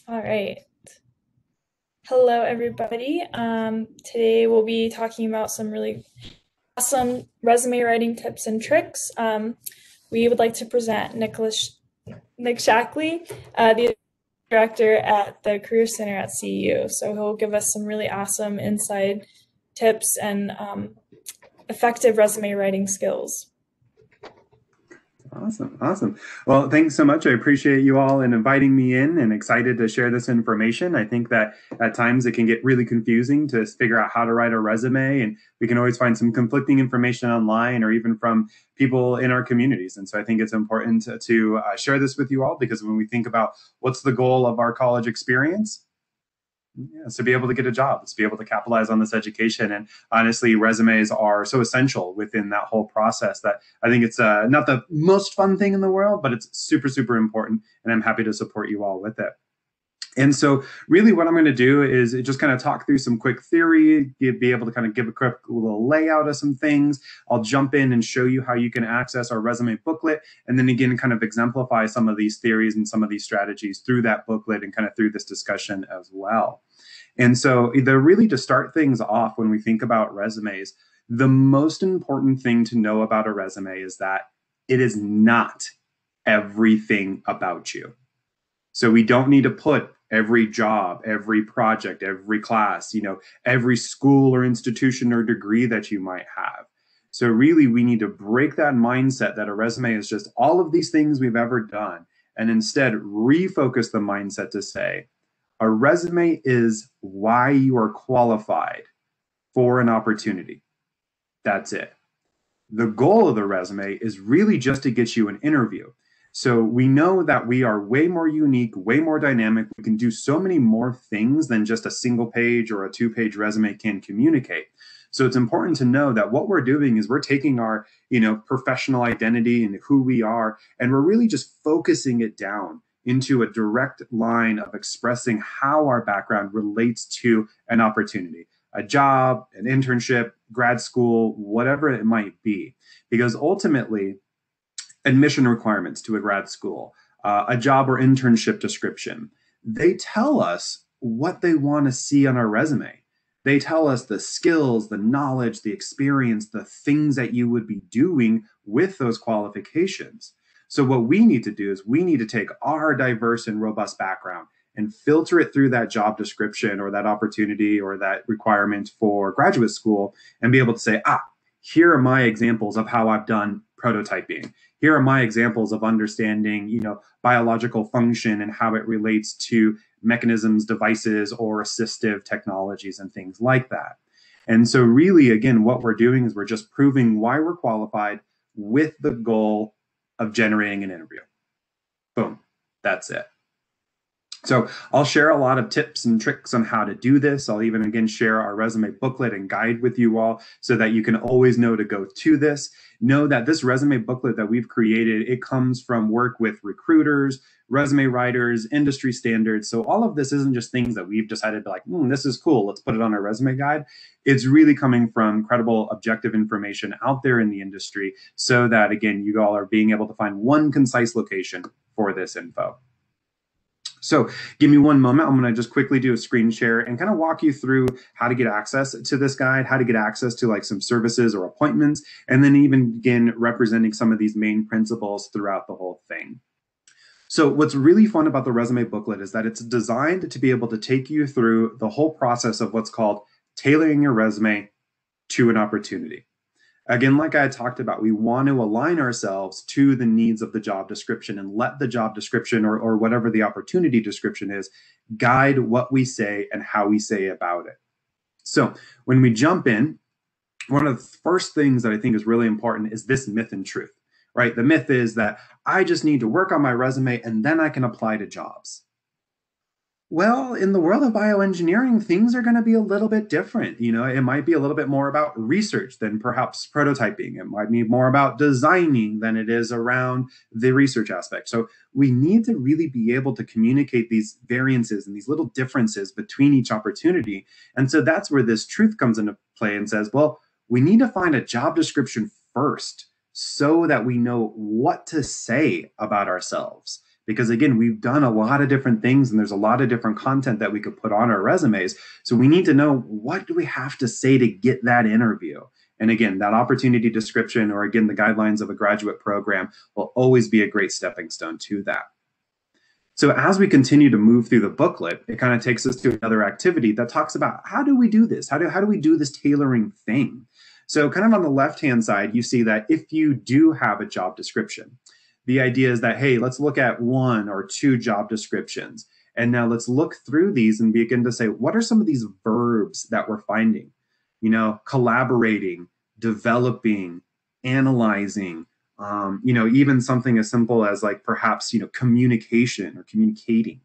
All right. Hello, everybody. Today we'll be talking about some really awesome resume writing tips and tricks. We would like to present Nick Shackley, the director at the Career Center at CU. So he'll give us some really awesome inside tips and effective resume writing skills. Awesome. Awesome. Well, thanks so much. I appreciate you all and inviting me in and excited to share this information. I think that at times it can get really confusing to figure out how to write a resume, and we can always find some conflicting information online or even from people in our communities. And so I think it's important to share this with you all, because when we think about what's the goal of our college experience, yeah, it's to be able to get a job, it's to be able to capitalize on this education. And honestly, resumes are so essential within that whole process that I think it's not the most fun thing in the world, but it's super, super important. And I'm happy to support you all with it. And so really what I'm going to do is just kind of talk through some quick theory, be able to kind of give a quick little layout of some things. I'll jump in and show you how you can access our resume booklet, and then again, kind of exemplify some of these theories and some of these strategies through that booklet and kind of through this discussion as well. And so really to start things off, when we think about resumes, the most important thing to know about a resume is that it is not everything about you. So we don't need to put every job, every project, every class, every school or institution or degree that you might have. So really, we need to break that mindset that a resume is just all of these things we've ever done, and instead refocus the mindset to say, a resume is why you are qualified for an opportunity. That's it. The goal of the resume is really just to get you an interview. So we know that we are way more unique, way more dynamic. We can do so many more things than just a single page or a two-page resume can communicate. So it's important to know that what we're doing is we're taking our, professional identity and who we are, and we're really just focusing it down into a direct line of expressing how our background relates to an opportunity, a job, an internship, grad school, whatever it might be. Because ultimately, admission requirements to a grad school, a job or internship description, they tell us what they want to see on our resume. They tell us the skills, the knowledge, the experience, the things that you would be doing with those qualifications. So what we need to do is we need to take our diverse and robust background and filter it through that job description or that opportunity or that requirement for graduate school and be able to say, here are my examples of how I've done prototyping. Here are my examples of understanding, biological function and how it relates to mechanisms, devices, or assistive technologies and things like that. And so really, again, what we're doing is we're just proving why we're qualified with the goal of generating an interview. Boom, that's it. So I'll share a lot of tips and tricks on how to do this. I'll even, again, share our resume booklet and guide with you all so that you can always know to go to this. Know that this resume booklet that we've created, it comes from work with recruiters, resume writers, industry standards. So all of this isn't just things that we've decided to this is cool, let's put it on our resume guide. It's really coming from credible, objective information out there in the industry so that, again, you all are being able to find one concise location for this info. So give me one moment. I'm going to just quickly do a screen share and kind of walk you through how to get access to this guide, how to get access to some services or appointments, and then even begin representing some of these main principles throughout the whole thing. So what's really fun about the resume booklet is that it's designed to be able to take you through the whole process of what's called tailoring your resume to an opportunity. Again, like I talked about, we want to align ourselves to the needs of the job description and let the job description or whatever the opportunity description is guide what we say and how we say about it. So when we jump in, one of the first things that I think is really important is this myth and truth, right? The myth is that I just need to work on my resume and then I can apply to jobs. Well, in the world of bioengineering, things are going to be a little bit different. It might be a little bit more about research than perhaps prototyping. It might be more about designing than it is around the research aspect. So we need to really be able to communicate these variances and these little differences between each opportunity. And so that's where this truth comes into play and says, well, we need to find a job description first so that we know what to say about ourselves. Because again, we've done a lot of different things and there's a lot of different content that we could put on our resumes. So we need to know, what do we have to say to get that interview? And again, that opportunity description, or again, the guidelines of a graduate program, will always be a great stepping stone to that. So as we continue to move through the booklet, it kind of takes us to another activity that talks about, how do we do this? How do we do this tailoring thing? So kind of on the left-hand side, you see that if you do have a job description, the idea is that, hey, let's look at 1 or 2 job descriptions. And now let's look through these and begin to say, what are some of these verbs that we're finding? You know, collaborating, developing, analyzing, you know, even something as simple as like perhaps, you know, communication or communicating,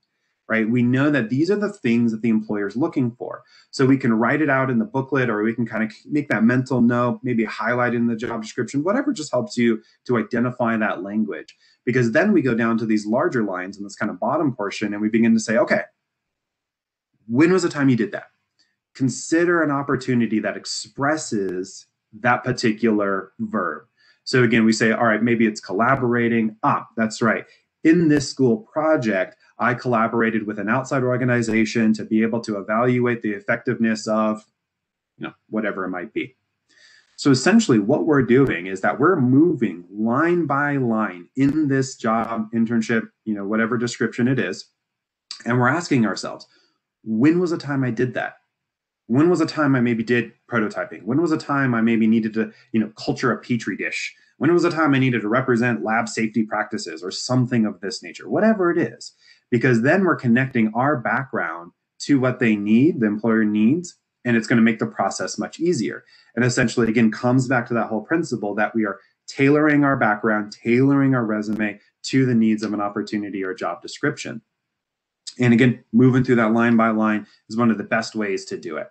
right? We know that these are the things that the employer is looking for. So we can write it out in the booklet, or we can kind of make that mental note, maybe highlight in the job description, whatever just helps you to identify that language. Because then we go down to these larger lines in this kind of bottom portion, and we begin to say, okay, when was the time you did that? Consider an opportunity that expresses that particular verb. So again, we say, all right, maybe it's collaborating. That's right. In this school project, I collaborated with an outside organization to be able to evaluate the effectiveness of, you know, whatever it might be. So essentially what we're doing is that we're moving line by line in this job, internship, you know, whatever description it is. And we're asking ourselves, when was the time I did that? When was a time I maybe did prototyping? When was a time I maybe needed to, you know, culture a petri dish? When was a time I needed to represent lab safety practices or something of this nature, whatever it is? Because then we're connecting our background to what they need, the employer needs, and it's going to make the process much easier. And essentially, again, comes back to that whole principle that we are tailoring our background, tailoring our resume to the needs of an opportunity or job description. And again, moving through that line by line is one of the best ways to do it.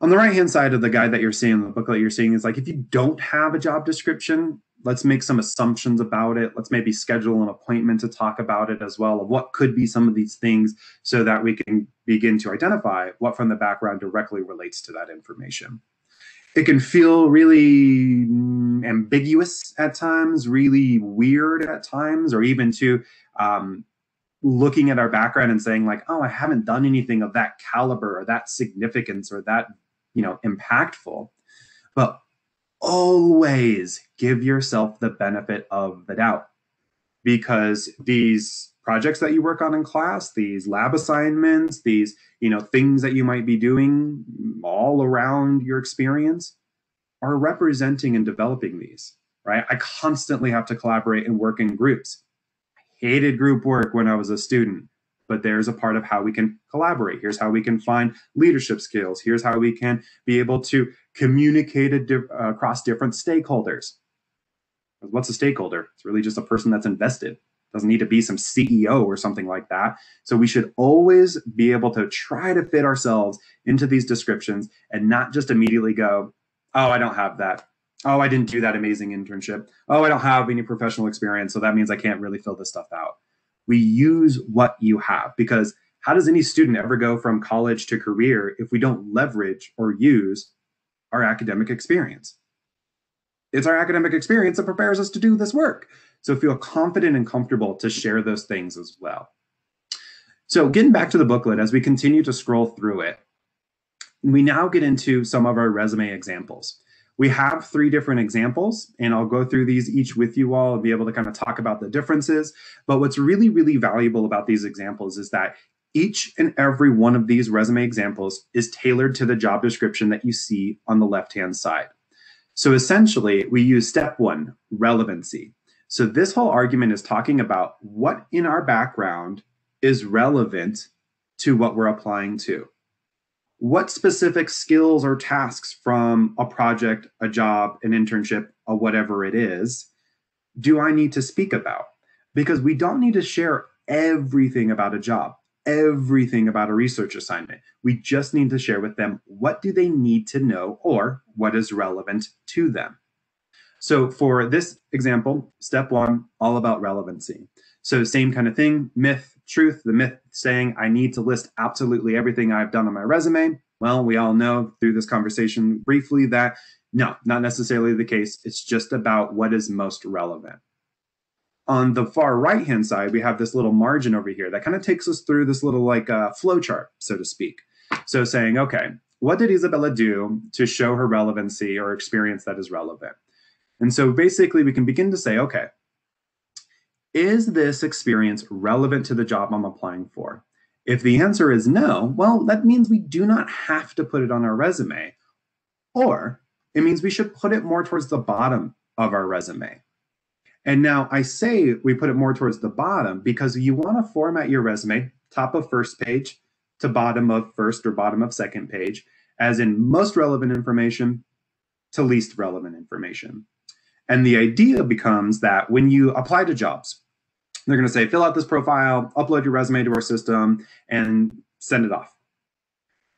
On the right-hand side of the guide that you're seeing, the booklet you're seeing, is like, if you don't have a job description, let's make some assumptions about it. Let's maybe schedule an appointment to talk about it as well, of what could be some of these things, so that we can begin to identify what from the background directly relates to that information. It can feel really ambiguous at times, really weird at times, or even to looking at our background and saying like, oh, I haven't done anything of that caliber or that significance or that, you know, impactful. But always give yourself the benefit of the doubt, because these projects that you work on in class, these lab assignments, these, you know, things that you might be doing all around your experience are representing and developing these, right? I constantly have to collaborate and work in groups. Hated group work when I was a student, but there's a part of how we can collaborate. Here's how we can find leadership skills. Here's how we can be able to communicate across different stakeholders. What's a stakeholder? It's really just a person that's invested. Doesn't need to be some CEO or something like that. So we should always be able to try to fit ourselves into these descriptions and not just immediately go, oh, I don't have that. Oh, I didn't do that amazing internship. Oh, I don't have any professional experience, so that means I can't really fill this stuff out. We use what you have, because how does any student ever go from college to career if we don't leverage or use our academic experience? It's our academic experience that prepares us to do this work. So feel confident and comfortable to share those things as well. So getting back to the booklet, as we continue to scroll through it, we now get into some of our resume examples. We have 3 different examples, and I'll go through these each with you all and be able to kind of talk about the differences. But what's really, really valuable about these examples is that each and every one of these resume examples is tailored to the job description that you see on the left-hand side. So essentially, we use step 1, relevancy. So this whole argument is talking about what in our background is relevant to what we're applying to. What specific skills or tasks from a project, a job, an internship, or whatever it is, do I need to speak about? Because we don't need to share everything about a job, everything about a research assignment. We just need to share with them, what do they need to know, or what is relevant to them. So for this example, step 1, all about relevancy. So same kind of thing, myth, truth. The myth saying I need to list absolutely everything I've done on my resume. Well, we all know through this conversation briefly that no, not necessarily the case. It's just about what is most relevant. On the far right-hand side, we have this little margin over here that kind of takes us through this little like flow chart, so to speak. So saying, okay, what did Isabella do to show her relevancy or experience that is relevant? And so basically we can begin to say, okay, is this experience relevant to the job I'm applying for? If the answer is no, well, that means we do not have to put it on our resume, or it means we should put it more towards the bottom of our resume. And now I say we put it more towards the bottom because you want to format your resume, top of first page to bottom of first or bottom of second page, as in most relevant information to least relevant information. And the idea becomes that when you apply to jobs, they're going to say, fill out this profile, upload your resume to our system, and send it off.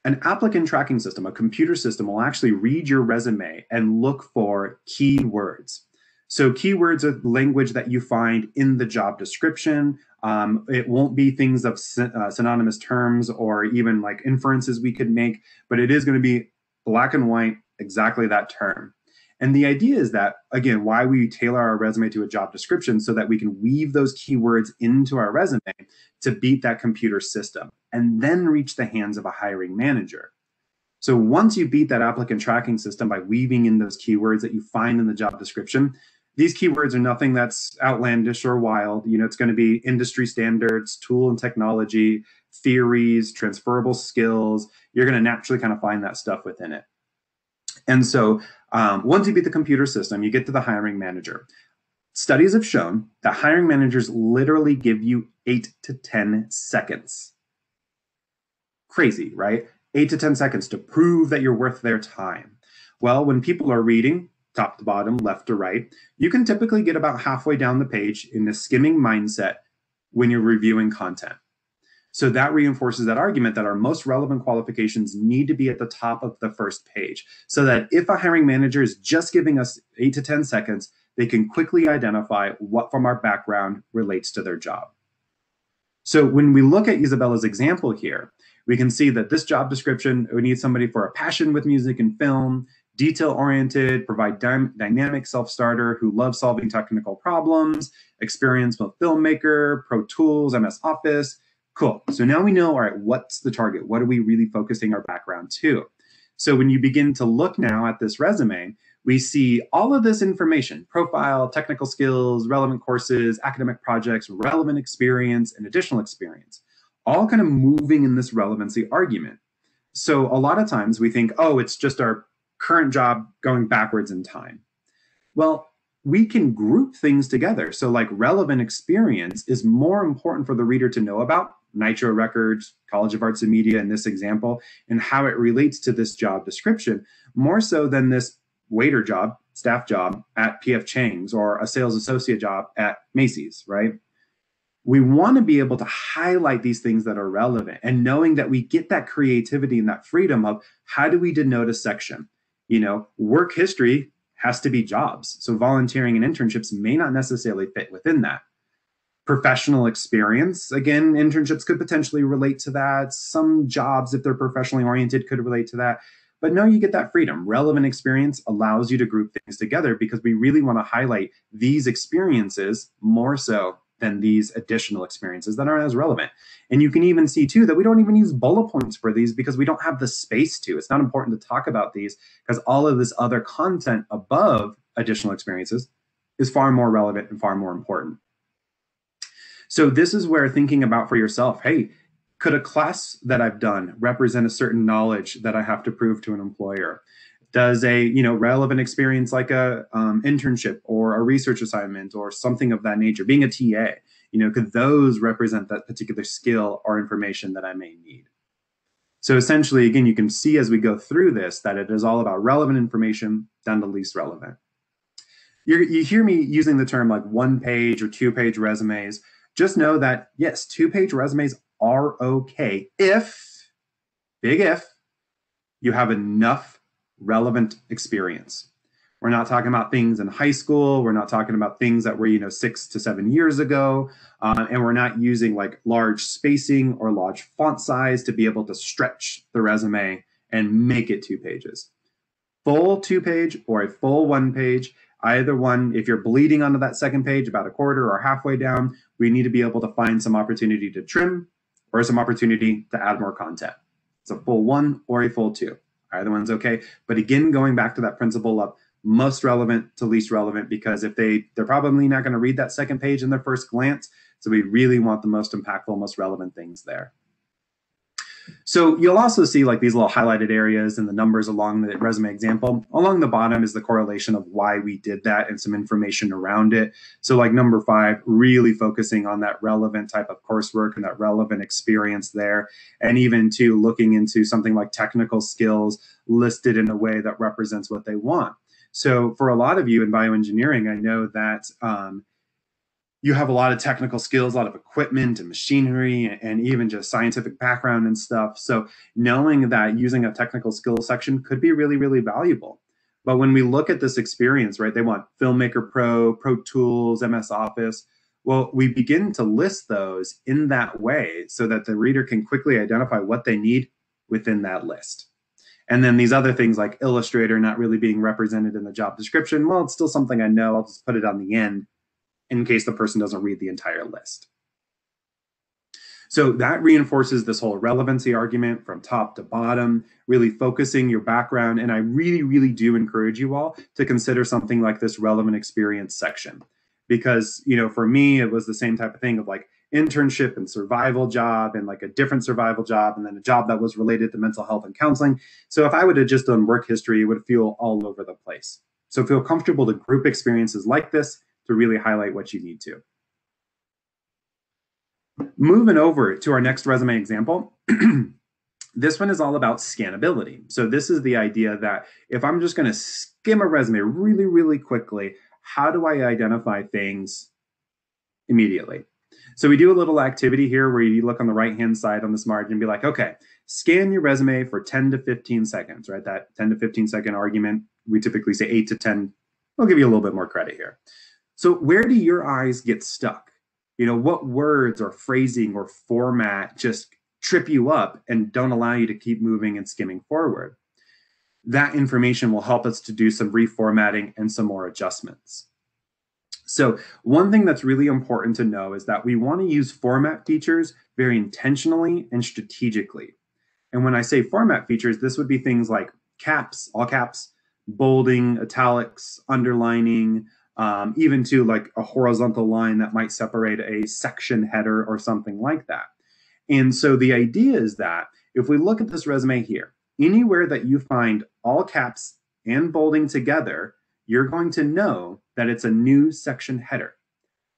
An applicant tracking system, a computer system, will actually read your resume and look for keywords. So keywords are language that you find in the job description. It won't be things of synonymous terms or even like inferences we could make, but it is going to be black and white, exactly that term. And the idea is that, again, why we tailor our resume to a job description so that we can weave those keywords into our resume to beat that computer system and then reach the hands of a hiring manager. So once you beat that applicant tracking system by weaving in those keywords that you find in the job description, these keywords are nothing that's outlandish or wild. You know, it's going to be industry standards, tool and technology, theories, transferable skills. You're going to naturally kind of find that stuff within it. And so once you beat the computer system, you get to the hiring manager. Studies have shown that hiring managers literally give you 8 to 10 seconds. Crazy, right? 8 to 10 seconds to prove that you're worth their time. Well, when people are reading, top to bottom, left to right, you can typically get about halfway down the page in a skimming mindset when you're reviewing content. So that reinforces that argument that our most relevant qualifications need to be at the top of the first page so that if a hiring manager is just giving us 8 to 10 seconds, they can quickly identify what from our background relates to their job. So when we look at Isabella's example here, we can see that this job description, we need somebody for a passion with music and film, detail-oriented, provide dynamic self-starter who loves solving technical problems, experience with filmmaker, Pro Tools, MS Office. Cool. So now we know, all right, what's the target? What are we really focusing our background to? So when you begin to look now at this resume, we see all of this information, profile, technical skills, relevant courses, academic projects, relevant experience, and additional experience, all kind of moving in this relevancy argument. So a lot of times we think, oh, it's just our current job going backwards in time. Well, we can group things together. So like relevant experience is more important for the reader to know about, Nitro Records, College of Arts and Media in this example, and how it relates to this job description, more so than this waiter job, staff job at PF Chang's or a sales associate job at Macy's, right? We want to be able to highlight these things that are relevant and knowing that we get that creativity and that freedom of how do we denote a section? You know, work history has to be jobs. So volunteering and internships may not necessarily fit within that. Professional experience, again, internships could potentially relate to that. Some jobs, if they're professionally oriented, could relate to that. But no, you get that freedom. Relevant experience allows you to group things together because we really want to highlight these experiences more so than these additional experiences that aren't as relevant. And you can even see too that we don't even use bullet points for these because we don't have the space to. It's not important to talk about these because all of this other content above additional experiences is far more relevant and far more important. So this is where thinking about for yourself, hey, could a class that I've done represent a certain knowledge that I have to prove to an employer? Does a relevant experience like a internship or a research assignment or something of that nature, being a TA, could those represent that particular skill or information that I may need? So essentially, again, you can see as we go through this that it is all about relevant information down to least relevant. You hear me using the term like 1-page or 2-page resumes. Just know that, yes, 2-page resumes are okay if, big if, you have enough relevant experience. We're not talking about things in high school. We're not talking about things that were 6 to 7 years ago. And we're not using like large spacing or large font size to be able to stretch the resume and make it 2 pages. Full 2-page or a full 1-page, Either one, if you're bleeding onto that second page about a quarter or halfway down, we need to be able to find some opportunity to trim or some opportunity to add more content. It's a full 1 or a full 2. Either one's okay. But again, going back to that principle of most relevant to least relevant, because if they're probably not going to read that second page in their first glance. So we really want the most impactful, most relevant things there. So you'll also see like these little highlighted areas and the numbers along the resume example. Along the bottom is the correlation of why we did that and some information around it. So like number 5, really focusing on that relevant type of coursework and that relevant experience there. And even to looking into something like technical skills listed in a way that represents what they want. So for a lot of you in bioengineering, I know that you have a lot of technical skills, a lot of equipment and machinery, and even just scientific background and stuff. So knowing that using a technical skill section could be really, really valuable. But when we look at this experience, right, they want Filmmaker Pro, Pro Tools, MS Office. Well, we begin to list those in that way so that the reader can quickly identify what they need within that list. And then these other things like Illustrator not really being represented in the job description, well, it's still something I know, I'll just put it on the end in case the person doesn't read the entire list. So that reinforces this whole relevancy argument from top to bottom, really focusing your background. And I really, really do encourage you all to consider something like this relevant experience section. Because, you know, for me, it was the same type of thing of like internship and survival job and like a different survival job and then a job that was related to mental health and counseling. So if I would have just done work history, it would feel all over the place. So feel comfortable to group experiences like this to really highlight what you need to. Moving over to our next resume example, this one is all about scannability. So this is the idea that if I'm just going to skim a resume really, really quickly, how do I identify things immediately? So we do a little activity here where you look on the right-hand side on this margin and be like, okay, scan your resume for 10 to 15 seconds, right? That 10 to 15 second argument, we typically say 8 to 10. I'll give you a little bit more credit here. So where do your eyes get stuck? You know, what words or phrasing or format just trip you up and don't allow you to keep moving and skimming forward? That information will help us to do some reformatting and some more adjustments. So one thing that's really important to know is that we want to use format features very intentionally and strategically. And when I say format features, this would be things like caps, all caps, bolding, italics, underlining, even to like a horizontal line that might separate a section header or something like that. And so the idea is that if we look at this resume here, anywhere that you find all caps and bolding together, you're going to know that it's a new section header.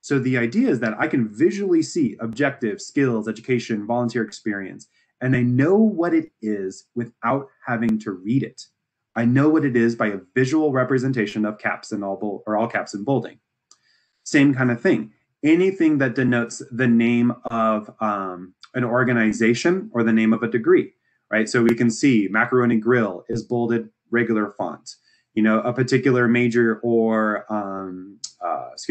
So the idea is that I can visually see objective, skills, education, volunteer experience, and I know what it is without having to read it. I know what it is by a visual representation of caps and all caps and bolding. Same kind of thing. Anything that denotes the name of an organization or the name of a degree, right? So we can see Macaroni Grill is bolded, regular font. You know, a particular major or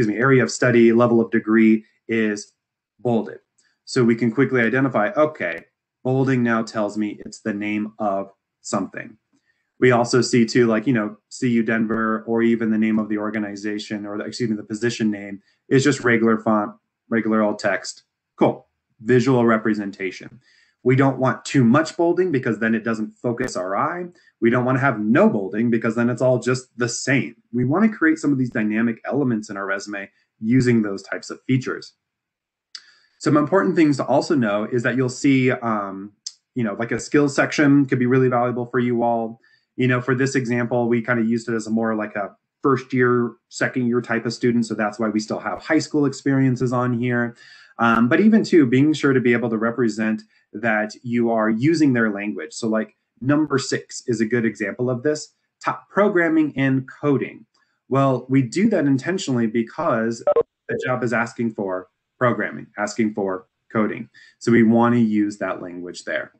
area of study, level of degree is bolded. So we can quickly identify, okay, bolding now tells me it's the name of something. We also see too, like, you know, CU Denver or even the name of the organization or the position name is just regular font, regular alt text. Cool. Visual representation. We don't want too much bolding because then it doesn't focus our eye. We don't want to have no bolding because then it's all just the same. We want to create some of these dynamic elements in our resume using those types of features. Some important things to also know is that you'll see, like a skills section could be really valuable for you all. You know, for this example, we kind of used it as a more like a first year, second year type of student. So that's why we still have high school experiences on here. But even too, being sure to be able to represent that you are using their language. So like number 6 is a good example of this, top programming and coding. Well, we do that intentionally because the job is asking for programming, asking for coding. So we want to use that language there.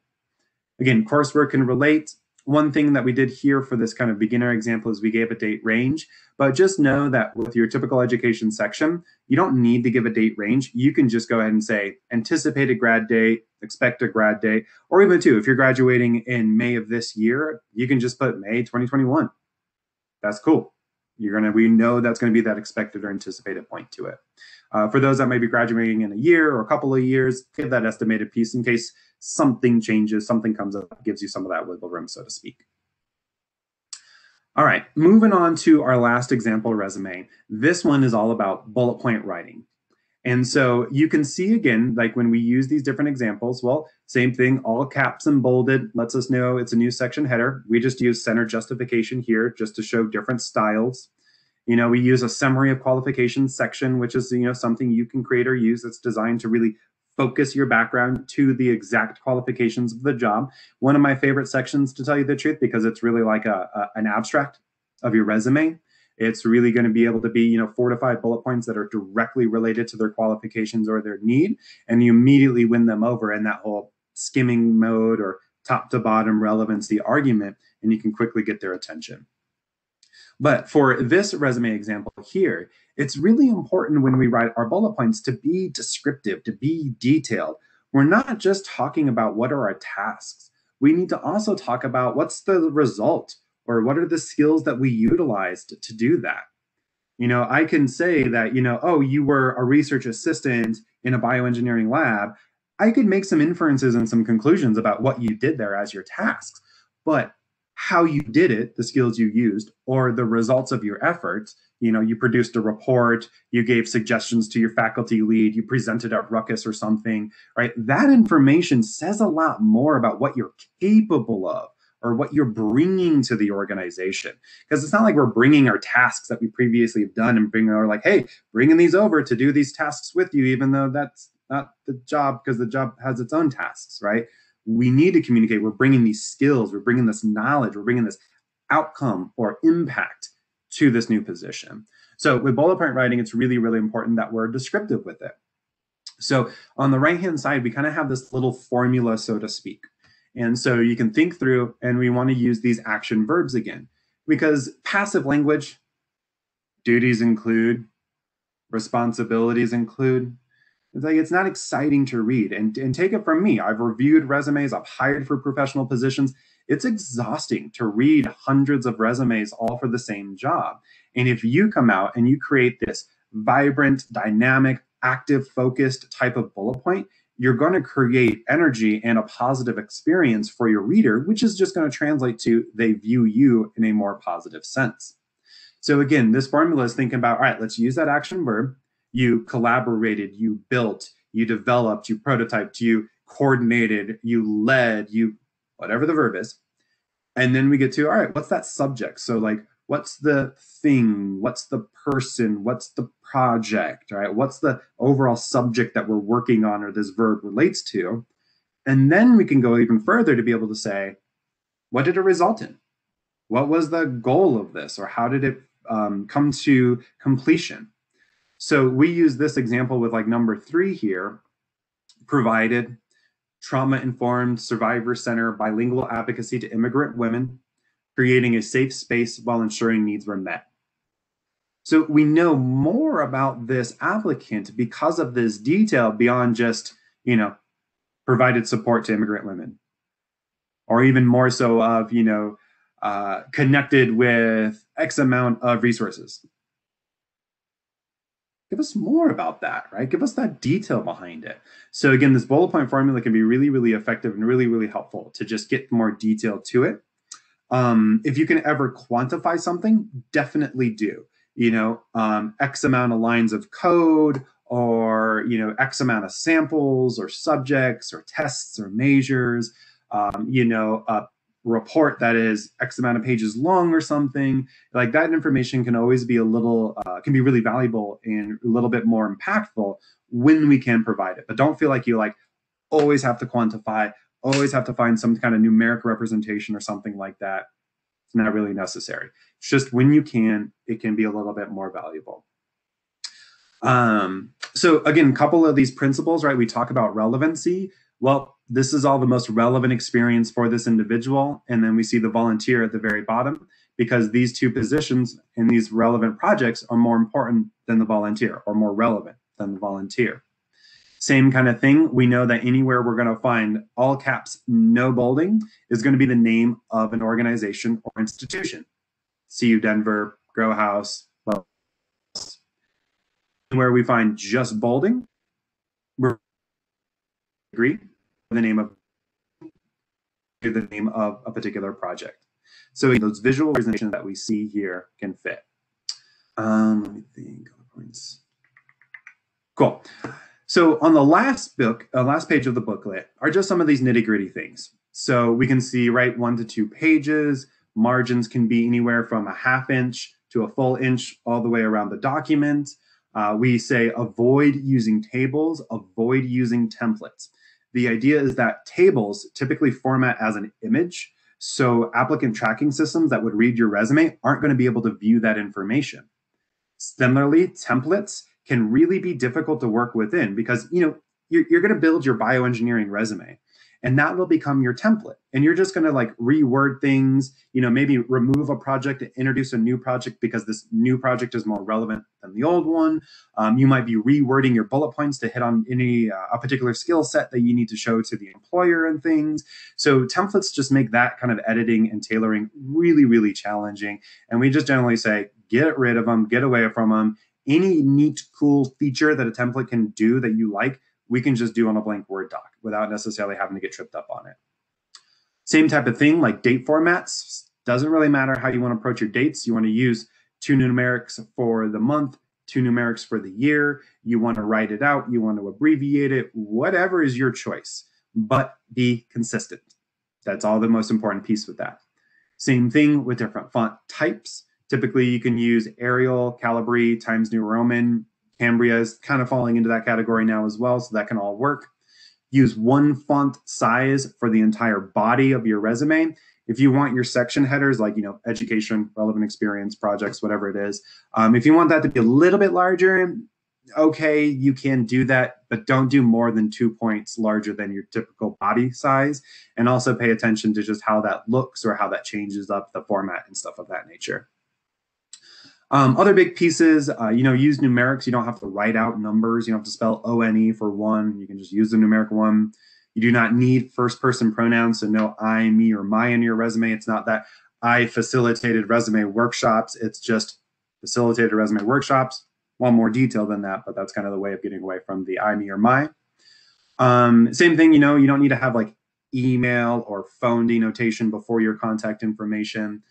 Again, coursework can relate. One thing that we did here for this kind of beginner example is we gave a date range, but just know that with your typical education section, you don't need to give a date range. You can just go ahead and say anticipated grad date, expected grad date, or even too, if you're graduating in May of this year, you can just put May 2021. That's cool. We know that's going to be that expected or anticipated point to it. For those that might be graduating in a year or a couple of years, give that estimated piece in case something changes, something comes up, gives you some of that wiggle room, so to speak. All right, moving on to our last example resume. This one is all about bullet point writing. And so you can see again, like when we use these different examples, well, same thing, all caps and bolded lets us know it's a new section header. We just use center justification here just to show different styles. We use a summary of qualifications section, which is, something you can create or use that's designed to really focus your background to the exact qualifications of the job. One of my favorite sections, to tell you the truth, because it's really like an abstract of your resume. It's really going to be able to be, 4 to 5 bullet points that are directly related to their qualifications or their need, and you immediately win them over in that whole skimming mode or top to bottom relevancy argument, and you can quickly get their attention. But for this resume example here, it's really important when we write our bullet points to be descriptive, to be detailed. We're not just talking about what are our tasks. We need to also talk about what's the result or what are the skills that we utilized to do that. I can say that, oh, you were a research assistant in a bioengineering lab. I could make some inferences and some conclusions about what you did there as your tasks, but how you did it, the skills you used, or the results of your efforts, you produced a report, you gave suggestions to your faculty lead, you presented at Ruckus or something, right? That information says a lot more about what you're capable of or what you're bringing to the organization. Because it's not like we're bringing our tasks that we previously have done and bringing these over to do these tasks with you, even though that's not the job, because the job has its own tasks, right? We need to communicate. We're bringing these skills, we're bringing this knowledge, we're bringing this outcome or impact to this new position. So with bullet point writing, it's really, really important that we're descriptive with it. So on the right-hand side, we kind of have this little formula, so to speak. And so you can think through, and we want to use these action verbs again, because passive language, duties include, responsibilities include. It's not exciting to read. And take it from me. I've reviewed resumes. I've hired for professional positions. It's exhausting to read hundreds of resumes all for the same job. And if you come out and you create this vibrant, dynamic, active, focused type of bullet point, you're going to create energy and a positive experience for your reader, which is just going to translate to they view you in a more positive sense. So again, this formula is thinking about, all right, let's use that action verb. You collaborated, you built, you developed, you prototyped, you coordinated, you led, you whatever the verb is. And then we get to, all right, what's that subject? So like, what's the thing? What's the person? What's the project, right? What's the overall subject that we're working on or this verb relates to? And then we can go even further to be able to say, what did it result in? What was the goal of this? Or how did it come to completion? So we use this example with like number 3 here, provided trauma-informed, survivor-centered bilingual advocacy to immigrant women, creating a safe space while ensuring needs were met. So we know more about this applicant because of this detail beyond just, provided support to immigrant women, or even more so of, connected with X amount of resources. Give us more about that, right? Give us that detail behind it. So again, this bullet point formula can be really, really effective and really, really helpful to just get more detail to it. If you can ever quantify something, definitely do. X amount of lines of code, or X amount of samples or subjects or tests or measures, a report that is X amount of pages long or something like that. Information can always be can be really valuable and a little bit more impactful when we can provide it. But don't feel like you always have to quantify, always have to find some kind of numeric representation or something like that. It's not really necessary. It's just when you can, it can be a little bit more valuable. So again, a couple of these principles, right? We talk about relevancy. Well, this is all the most relevant experience for this individual. And then we see the volunteer at the very bottom, because these two positions in these relevant projects are more important than the volunteer, or more relevant than the volunteer. Same kind of thing. We know that anywhere we're going to find all caps, no bolding, is going to be the name of an organization or institution. CU Denver, grow a house, where we find just bolding, we're agree the name of a particular project. So those visual representations that we see here can fit. Let me think. Points. Cool. So on the last page of the booklet are just some of these nitty-gritty things. So we can see, right, 1 to 2 pages. Margins can be anywhere from a ½ inch to a full inch all the way around the document. We say avoid using tables, avoid using templates. The idea is that tables typically format as an image, so applicant tracking systems that would read your resume aren't going to be able to view that information. Similarly, templates can really be difficult to work within because you're going to build your bioengineering resume, and that will become your template. And you're just going to like reword things, maybe remove a project and introduce a new project because this new project is more relevant than the old one. You might be rewording your bullet points to hit on a particular skill set that you need to show to the employer and things. So templates just make that kind of editing and tailoring really, really challenging. And we just generally say, get rid of them, get away from them. Any neat, cool feature that a template can do that you like, we can just do on a blank Word doc without necessarily having to get tripped up on it. Same type of thing, like date formats. Doesn't really matter how you want to approach your dates. You want to use 2 numerics for the month, 2 numerics for the year. You want to write it out. You want to abbreviate it. Whatever is your choice, but be consistent. That's all the most important piece with that. Same thing with different font types. Typically, you can use Arial, Calibri, Times New Roman. Cambria is kind of falling into that category now as well, so that can all work. Use one font size for the entire body of your resume. If you want your section headers, like education, relevant experience, projects, whatever it is, if you want that to be a little bit larger, okay, you can do that, but don't do more than 2 points larger than your typical body size. And also pay attention to just how that looks or how that changes up the format and stuff of that nature. Other big pieces, use numerics. You don't have to write out numbers. You don't have to spell O-N-E for one. You can just use the numeric one. You do not need first-person pronouns, so no I, me, or my in your resume. It's not that I facilitated resume workshops. It's just facilitated resume workshops. One more detail than that, but that's kind of the way of getting away from the I, me, or my. Same thing, you don't need to have like email or phone denotation before your contact information.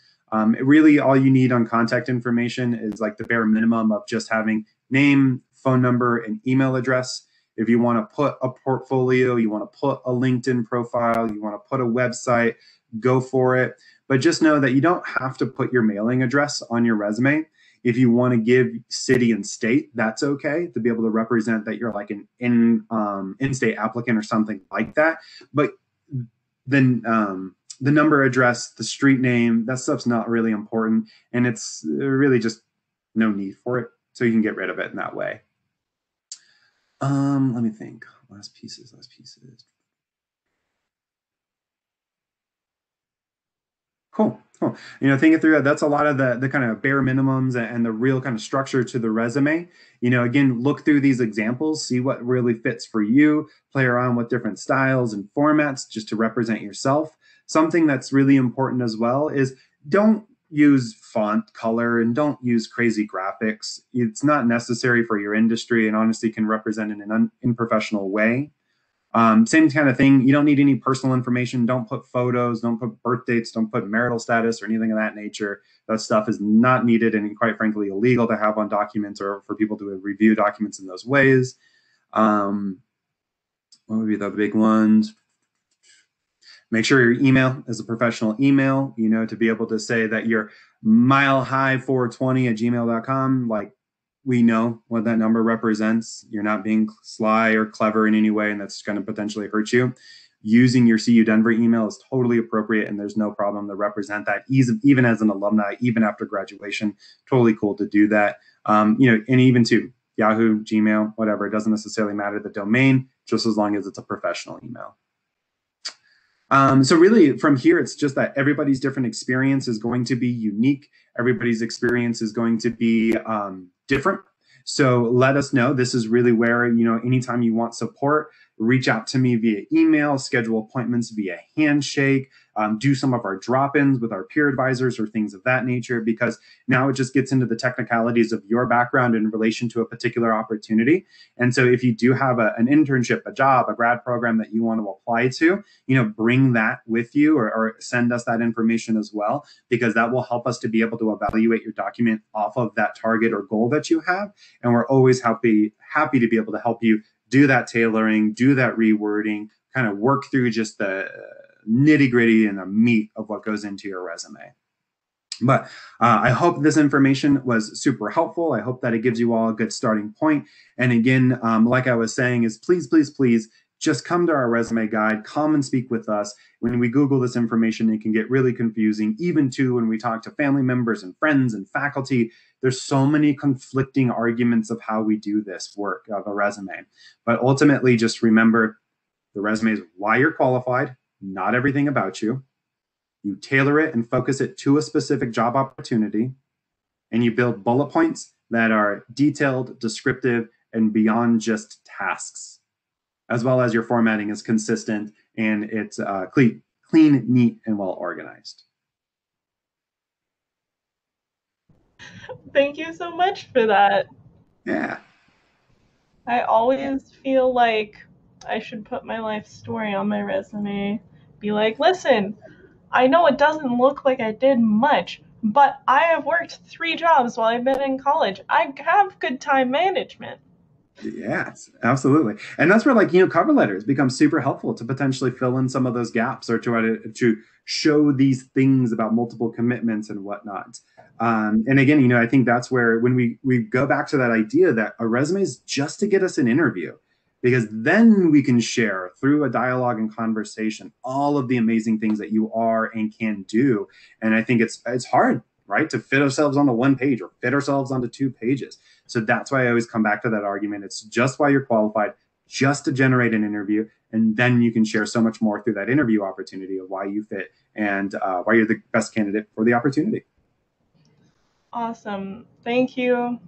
Really, all you need on contact information is like the bare minimum of just having name, phone number, and email address. If you want to put a portfolio, you want to put a LinkedIn profile, you want to put a website, go for it. But just know that you don't have to put your mailing address on your resume. If you want to give city and state, that's okay, to be able to represent that you're like an in-state applicant or something like that. But then the number, address, the street name, that stuff's not really important. And it's really just no need for it. So you can get rid of it in that way. Let me think. Last pieces. Cool. Thinking through that, that's a lot of the kind of bare minimums and the real kind of structure to the resume. Again, look through these examples, see what really fits for you, play around with different styles and formats just to represent yourself. Something that's really important as well is don't use font color and don't use crazy graphics. It's not necessary for your industry and honestly can represent in an unprofessional way. Same kind of thing. You don't need any personal information. Don't put photos, don't put birth dates, don't put marital status or anything of that nature. That stuff is not needed and quite frankly illegal to have on documents or for people to review documents in those ways. What would be the other big ones? Make sure your email is a professional email, to be able to say that you're milehigh420@gmail.com. Like, we know what that number represents. You're not being sly or clever in any way, and that's going to potentially hurt you. Using your CU Denver email is totally appropriate, and there's no problem to represent that, even as an alumni, even after graduation. Totally cool to do that. And even to Yahoo, Gmail, whatever. It doesn't necessarily matter the domain, just as long as it's a professional email. So really from here, it's just that everybody's different experience is going to be unique. Everybody's experience is going to be different. So let us know. This is really where, anytime you want support, reach out to me via email, schedule appointments via handshake, do some of our drop-ins with our peer advisors or things of that nature, because now it just gets into the technicalities of your background in relation to a particular opportunity. And so if you do have an internship, a job, a grad program that you want to apply to, bring that with you, or send us that information as well, because that will help us to be able to evaluate your document off of that target or goal that you have. And we're always happy to be able to help you do that tailoring, do that rewording, kind of work through just the nitty gritty and the meat of what goes into your resume. But I hope this information was super helpful. I hope that it gives you all a good starting point. And again, like I was saying, is please, please, please just come to our resume guide, come and speak with us. When we Google this information, it can get really confusing, even too when we talk to family members and friends and faculty. There's so many conflicting arguments of how we do this work of a resume. But ultimately, just remember, the resume is why you're qualified, not everything about you. You tailor it and focus it to a specific job opportunity, and you build bullet points that are detailed, descriptive, and beyond just tasks, as well as your formatting is consistent and it's clean, neat, and well organized. Thank you so much for that. Yeah. I always feel like I should put my life story on my resume. Be like, listen, I know it doesn't look like I did much, but I have worked 3 jobs while I've been in college. I have good time management. Yes, absolutely. And that's where, cover letters become super helpful to potentially fill in some of those gaps, or to show these things about multiple commitments and whatnot. And again, I think that's where, when we go back to that idea that a resume is just to get us an interview, because then we can share through a dialogue and conversation all of the amazing things that you are and can do. And I think it's hard, right, to fit ourselves onto one page or fit ourselves onto 2 pages. So that's why I always come back to that argument. It's just why you're qualified, just to generate an interview. And then you can share so much more through that interview opportunity of why you fit and why you're the best candidate for the opportunity. Awesome. Thank you.